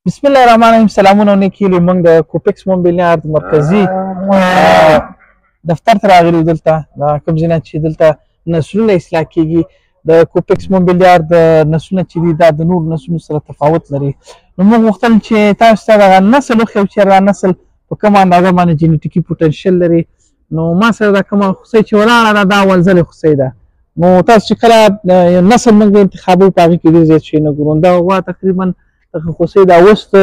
بسم الله الرحمن الرحیم. سلامونه نیکي له موږ د کوپکس موبیلیارد مرکزي دفتر ته راغلي. دلته د کوم ځای نه چې دلته نسلونه اصلاح کیږي د کوپکس موبیلیارد نسلونه چې دي دا د نور نسلونو سره تفاوت لري. نو موږ غوښتل چې تاسو ته دغه نسل وښیو چې دا نسل په کومه اندازه باندې جینیټیکي پوټنشل لري. نو ما سره دا کومه خوسۍ چې ولاړه ده دا اول ځلې خوسۍ ده. نو تاسو چې کله نسل موږ انتخابوو په هغې کې ډېر زیات شیونه ګورو. دا غوا تقریبا دغه خوسۍ دا اوس د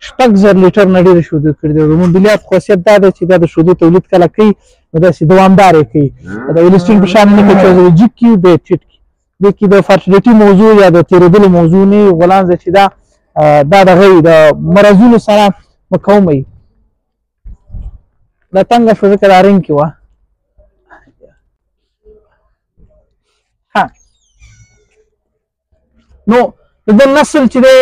6000 لیټر نه ډېرې شودې کړي دي. د موبیلیارد خاصیت دا دی چې دا د شودو تولید کله کوي نو داسې دوامدار یې کوي. د ویلسټین په شان نه کوي چې جګ کړي بیا ټیټ کړي. دې کې د فرټیلیټي موضوع یا د تېرېدلو موضوع نه وي. غولانځه چې دا دغه وي د مرضونو سره مقاومه وي. دا تنګه شوه ځکه دا رنګ کې وه. نو د ده نسل چې دی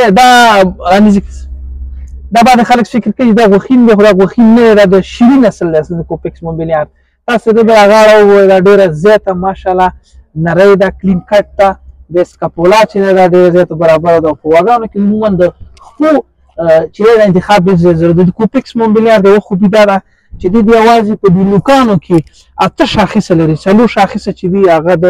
دا باندې خلک فکر کوي چې دا غوښین دی، خو دا غوښین نه دی، دا د شیري نسل دی اصل د کوپکس موبیلیارد. تاسو د ده غاړه وګورئ دا ډېره زیاته ماشاءالله نری ده، کلین کټ ده. د سکاپولا چې دی دا ډېره زیاته برابره ده. په غواګانو کې عموما د خپو چې دی د انتخاب ډېر زیات ضروري دی. د کوپکس موبیلیارد یوه خوبي دا ده چې دی یوازې په دې نوکانو کې 8 شاخصه لري. 4 شاخصه چې دي هغه د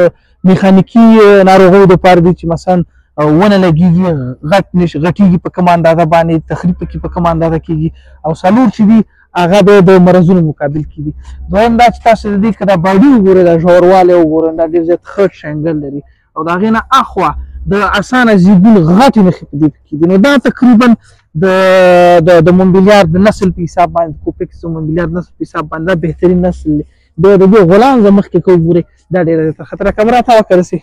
میخانیکي ناروغیو دپاره دي چې مثلا ونه لګېږي، غټېږي په کومه اندازه باندې، تخریب پکې په کومه اندازه کېږي، او 4 چې دي هغه به د مرضونو مقابل کې دي. دویم دا چې تاسو د دې که دا باډي وګورئ، دا ژوروالی وګورئ، دا ډېر زیات خټ شنګل لري او د هغې نه اخوا د اسانه زیږون غټې نښې په دې کې دي. نو دا تقریبا د موبیلیارد د نسل په حساب باندې د کوپکس موبیلیارد نسل په حساب باندې دا بهترین نسل دی. بیا د دې غولانځه مخکې که وګورئ دا ډېره زیاته خطره کمره ته وکړسي.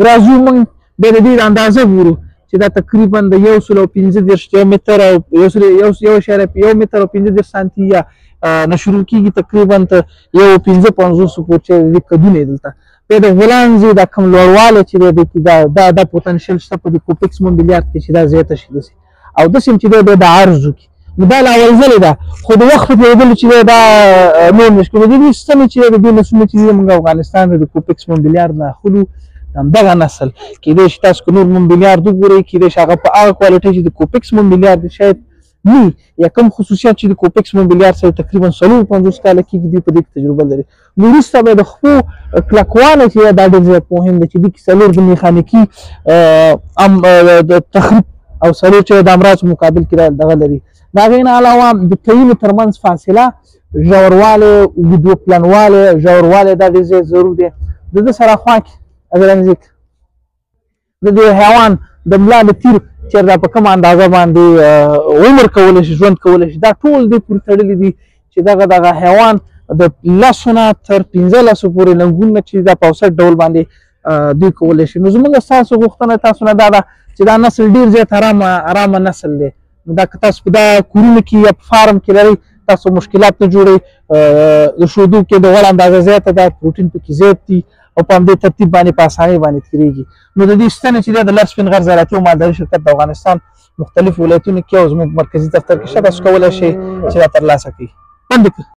راځو موږ بیا د دې اندازه ګورو چې دا تقریبا د 115 متر او 1.1 متر او 15 سانتي یا نه شروع کېږي تقریبا ته 1.55 فوټ چې د دې قدونه دلته. بیا د غولانځې دا کوم لوړوالی چې دی دا پوتنشل شته په د کوپکس موبیلیارد کې چې دا زیاته شي داسې او داسې هم چې دی د عرض وکړي. نو دا لا اول ځلې ده، خو د وخت په تېرېدلو چې دی دا نور مشکل د دې ستنې چې دی د دې نسلونه چې دي موږ افغانستان د کوپکس موبیلیارد نه اخلو. همدغه نسل کېدای شي تاسو که نور موبیلیارد وګورئ، کېدای شي هغه په هغه کوالټۍ چې د کوپکس موبیلیارد شاید نه یا کوم خصوصیات چې د کوپکس موبیلیارد سره تقریبا 450 کاله کېږي دوی په دې کې تجربه لري. نو وروسته به د خپو کلکوالی چې دا ډېر زیات مهم دی چې دوی کې 4 د میخانیکي د تخریب او 4 چې د امراضو مقابل کې دغه لري. د هغې نه علاوه د کیونو ترمنځ فاصله، ژوروالی، اوږد پلنوالی، ژوروالی دا ډېر زیات ضرور دی. د ده سره خوا کې د دې حیوان د ملا د تیر چېرته دا په کومه اندازه باندې عمر کولی شي، ژوند کولی شي، دا ټول دې پورې تړلي دي چې دغه حیوان د 10 نه تر 15 پورې لنګونونه چې دا په اوسط ډول باندې دوی کولی شي. نو زموږ ستاسو غوښتنه تاسو نه دا ده چې دا نسل ډېر زیات ارامه نسل دی. نو دا که تاسو په دا کورونو کې یا په فارم کې لرئ تاسو مشکلات نه جوړئ. د شودو کې د غوړ اندازه زیاته ده، پروټین پکې زیات دي او په همدې ترتیب باندې په اسانۍ باندې تېرېږي. نو د دې ستنې چې دی د لر سپین غر زراعتي او مالداري شرکت د افغانستان مختلفو ولایتونو کې او زموږ مرکزي دفتر کې شته، تاسو کولی شئ چې دا ترلاسه کړئ.